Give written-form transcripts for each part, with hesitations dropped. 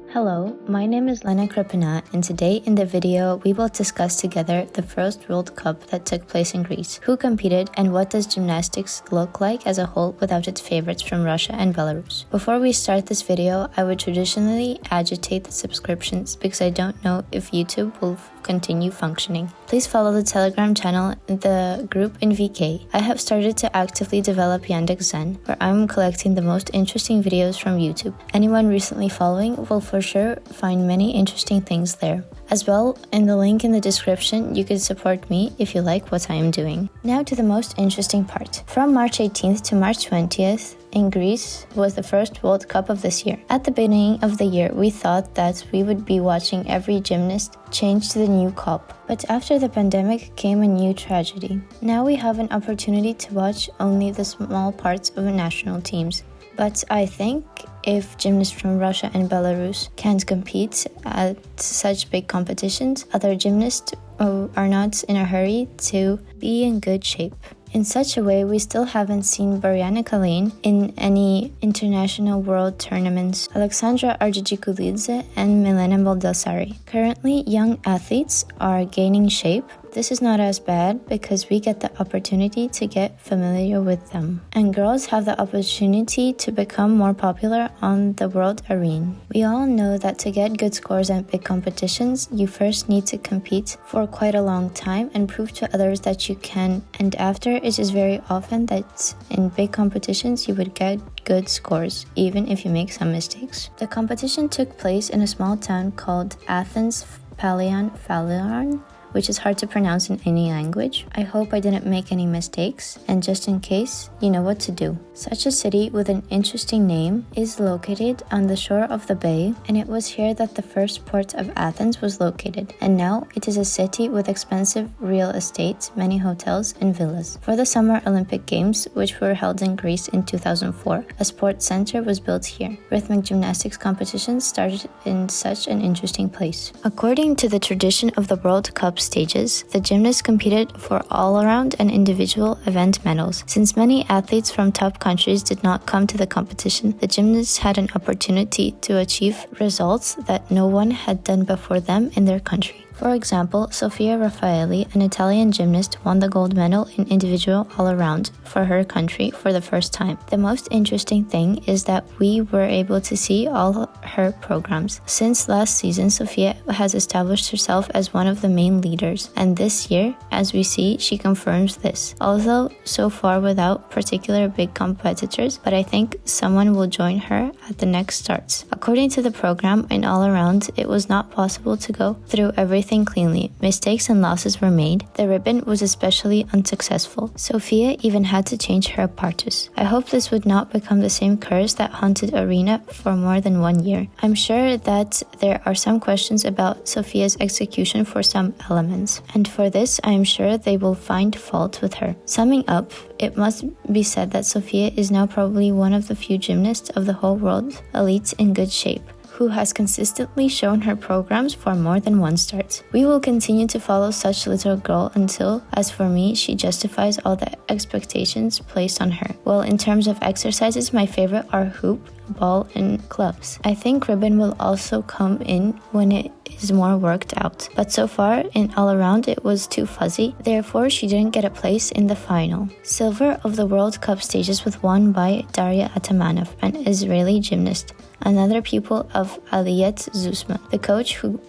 Hello, my name is Lena KrupinA, and today in the video we will discuss together the first World Cup that took place in Greece, who competed, and what does gymnastics look like as a whole without its favorites from Russia and Belarus. Before we start this video, I would traditionally agitate the subscriptions because I don't know if YouTube will continue functioning. Please follow the Telegram channel and the group in VK. I have started to actively develop Yandex Zen, where I'm collecting the most interesting videos from YouTube. Anyone recently following will for sure find many interesting things there. As well, in the link in the description, you can support me if you like what I am doing. Now to the most interesting part. From March 18th to March 20th, in Greece was the first World Cup of this year. At the beginning of the year, we thought that we would be watching every gymnast change to the new cup. But after the pandemic came a new tragedy. Now we have an opportunity to watch only the small parts of national teams. But I think if gymnasts from Russia and Belarus can't compete at such big competitions, other gymnasts are not in a hurry to be in good shape. In such a way, we still haven't seen Boriana Kalin in any international world tournaments, Alexandra Argigikulidze and Milena Baldassari. Currently, young athletes are gaining shape. This is not as bad because we get the opportunity to get familiar with them. And girls have the opportunity to become more popular on the world arena. We all know that to get good scores at big competitions, you first need to compete for quite a long time and prove to others that you can. And after, it is very often that in big competitions you would get good scores, even if you make some mistakes. The competition took place in a small town called Athens, Paleon Faliron, which is hard to pronounce in any language. I hope I didn't make any mistakes, and just in case, you know what to do. Such a city with an interesting name is located on the shore of the bay, and it was here that the first port of Athens was located, and now it is a city with expensive real estate, many hotels and villas. For the Summer Olympic Games, which were held in Greece in 2004, a sports center was built here. Rhythmic gymnastics competitions started in such an interesting place. According to the tradition of the World Cup stages, the gymnasts competed for all-around and individual event medals. Since many athletes from top countries did not come to the competition, the gymnasts had an opportunity to achieve results that no one had done before them in their country. For example, Sofia Raffaeli, an Italian gymnast, won the gold medal in individual all-around for her country for the first time. The most interesting thing is that we were able to see all her programs. Since last season, Sofia has established herself as one of the main leaders, and this year, as we see, she confirms this. Although so far without particular big competitors, but I think someone will join her at the next starts. According to the program, in all-around, it was not possible to go through everything cleanly. Mistakes and losses were made. The ribbon was especially unsuccessful. Sofia even had to change her apparatus. I hope this would not become the same curse that haunted Arena for more than 1 year. I'm sure that there are some questions about Sofia's execution for some elements, and for this I am sure they will find fault with her. Summing up, it must be said that Sofia is now probably one of the few gymnasts of the whole world elite in good shape, who has consistently shown her programs for more than one start. We will continue to follow such little girl until, as for me, she justifies all the expectations placed on her. Well, in terms of exercises, my favorite are hoop, ball, and clubs. I think ribbon will also come in when it is more worked out, but so far in all around it was too fuzzy, therefore she didn't get a place in the final. Silver of the World Cup stages was won by Daria Atamanov, an Israeli gymnast, another pupil of Aliyet Zusman, the coach who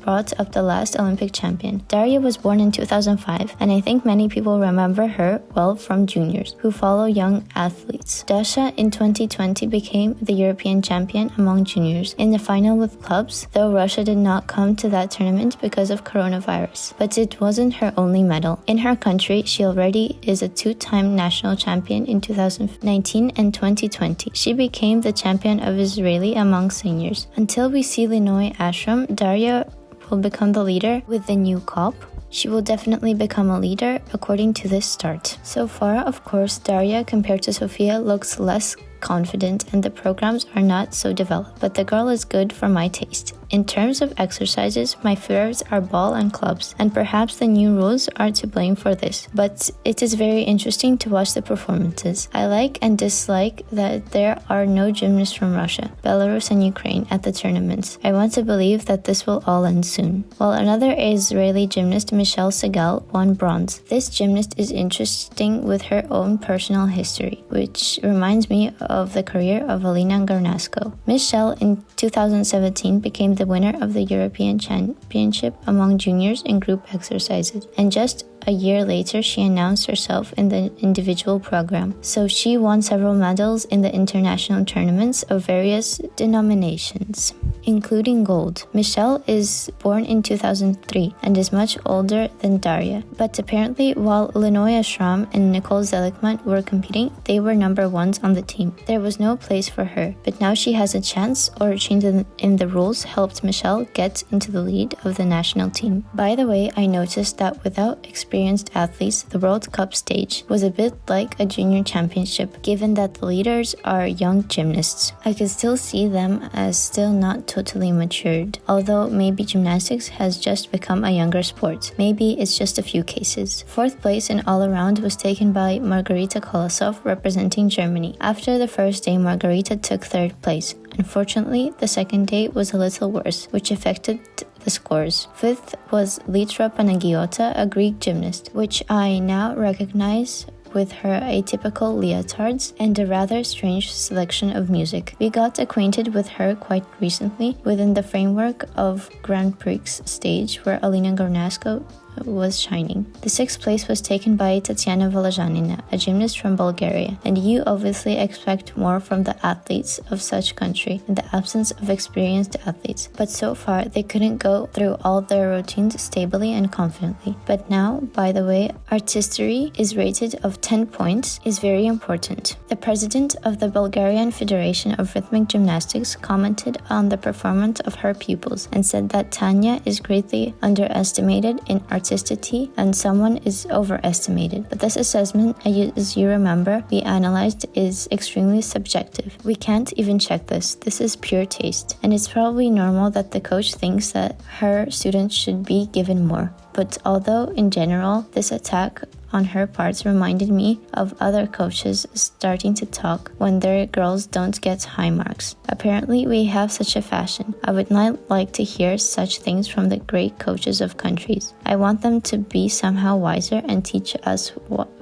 brought up the last Olympic champion. Daria was born in 2005, and I think many people remember her well from juniors, who follow young athletes. Dasha in 2020 became the European champion among juniors in the final with clubs, though Russia did not come to that tournament because of coronavirus. But it wasn't her only medal. In her country, she already is a two-time national champion in 2019 and 2020. She became the champion of Israeli among seniors. Until we see Lenoy Ashram, Daria will become the leader with the new cup. She will definitely become a leader according to this start. So far, of course, Daria compared to Sofia looks less confident and the programs are not so developed, but the girl is good for my taste. In terms of exercises, my favorites are ball and clubs, and perhaps the new rules are to blame for this, but it is very interesting to watch the performances. I like and dislike that there are no gymnasts from Russia, Belarus and Ukraine at the tournaments. I want to believe that this will all end soon. While another Israeli gymnast, Michelle Segal, won bronze. This gymnast is interesting with her own personal history, which reminds me of the career of Lena and Gornosko. Michelle in 2017 became the winner of the European Championship among juniors in group exercises, and just a year later she announced herself in the individual program. So she won several medals in the international tournaments of various denominations, including gold. Michelle is born in 2003 and is much older than Daria, but apparently while Lenoya Schramm and Nicole Zelikman were competing, they were number ones on the team. There was no place for her, but now she has a chance, or a change in the rules helped Michelle get into the lead of the national team. By the way, I noticed that without experienced athletes, the World Cup stage was a bit like a junior championship, given that the leaders are young gymnasts. I could still see them as still not totally matured, although maybe gymnastics has just become a younger sport. Maybe it's just a few cases. Fourth place in all-around was taken by Margarita Kolosov representing Germany. After the first day, Margarita took third place. Unfortunately, the second day was a little worse, which affected the scores. Fifth was Litra Panagiota, a Greek gymnast, which I now recognize with her atypical leotards and a rather strange selection of music. We got acquainted with her quite recently within the framework of Grand Prix stage where Alina Gornosko was shining. The sixth place was taken by Tatiana Volozhanina, a gymnast from Bulgaria, and you obviously expect more from the athletes of such country in the absence of experienced athletes, but so far they couldn't go through all their routines stably and confidently. But now, by the way, artistry is rated of 10 points is very important. The president of the Bulgarian Federation of Rhythmic Gymnastics commented on the performance of her pupils and said that Tanya is greatly underestimated in artisticity and someone is overestimated. But this assessment, as you remember, we analyzed, is extremely subjective. We can't even check this. This is pure taste. And it's probably normal that the coach thinks that her students should be given more. But although in general, this attack on her parts reminded me of other coaches starting to talk when their girls don't get high marks. Apparently, we have such a fashion. I would not like to hear such things from the great coaches of countries. I want them to be somehow wiser and teach us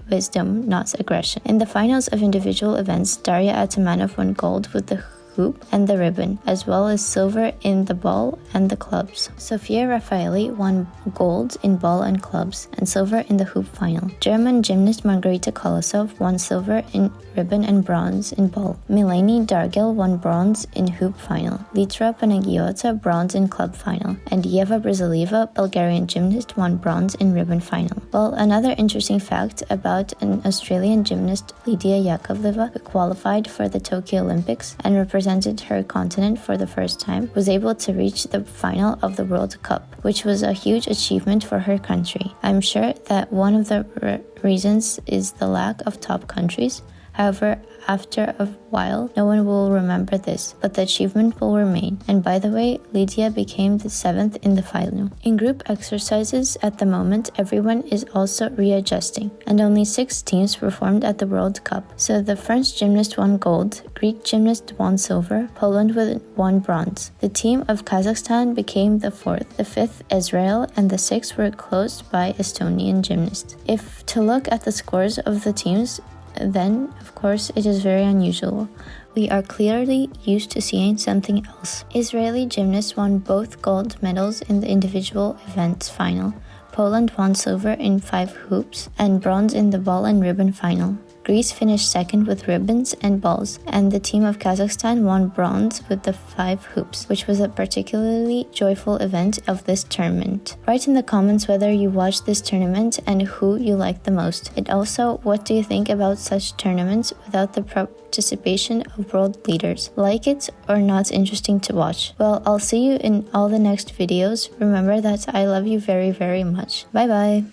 wisdom, not aggression. In the finals of individual events, Daria Atamanov won gold with the hoop and the ribbon, as well as silver in the ball and the clubs. Sofia Raffaeli won gold in ball and clubs and silver in the hoop final. German gymnast Margarita Kolosov won silver in ribbon and bronze in ball. Mileni Dargil won bronze in hoop final. Litra Panagiota bronze in club final. And Yeva Brazileva, Bulgarian gymnast, won bronze in ribbon final. Well, another interesting fact about an Australian gymnast, Lydia Yakovleva, who qualified for the Tokyo Olympics and represented her continent for the first time, was able to reach the final of the World Cup, which was a huge achievement for her country. I'm sure that one of the reasons is the lack of top countries. However, after a while, no one will remember this, but the achievement will remain. And by the way, Lydia became the 7th in the final. In group exercises, at the moment, everyone is also readjusting, and only 6 teams performed at the World Cup. So the French gymnast won gold, Greek gymnast won silver, Poland won bronze. The team of Kazakhstan became the 4th, the 5th Israel, and the 6th were closed by Estonian gymnasts. If to look at the scores of the teams, then, of course, it is very unusual. We are clearly used to seeing something else. Israeli gymnasts won both gold medals in the individual events final. Poland won silver in 5 hoops and bronze in the ball and ribbon final. Greece finished 2nd with ribbons and balls, and the team of Kazakhstan won bronze with the 5 hoops, which was a particularly joyful event of this tournament. Write in the comments whether you watched this tournament and who you liked the most. And also, what do you think about such tournaments without the participation of world leaders? Like it or not interesting to watch? Well, I'll see you in all the next videos. Remember that I love you very, very much. Bye bye!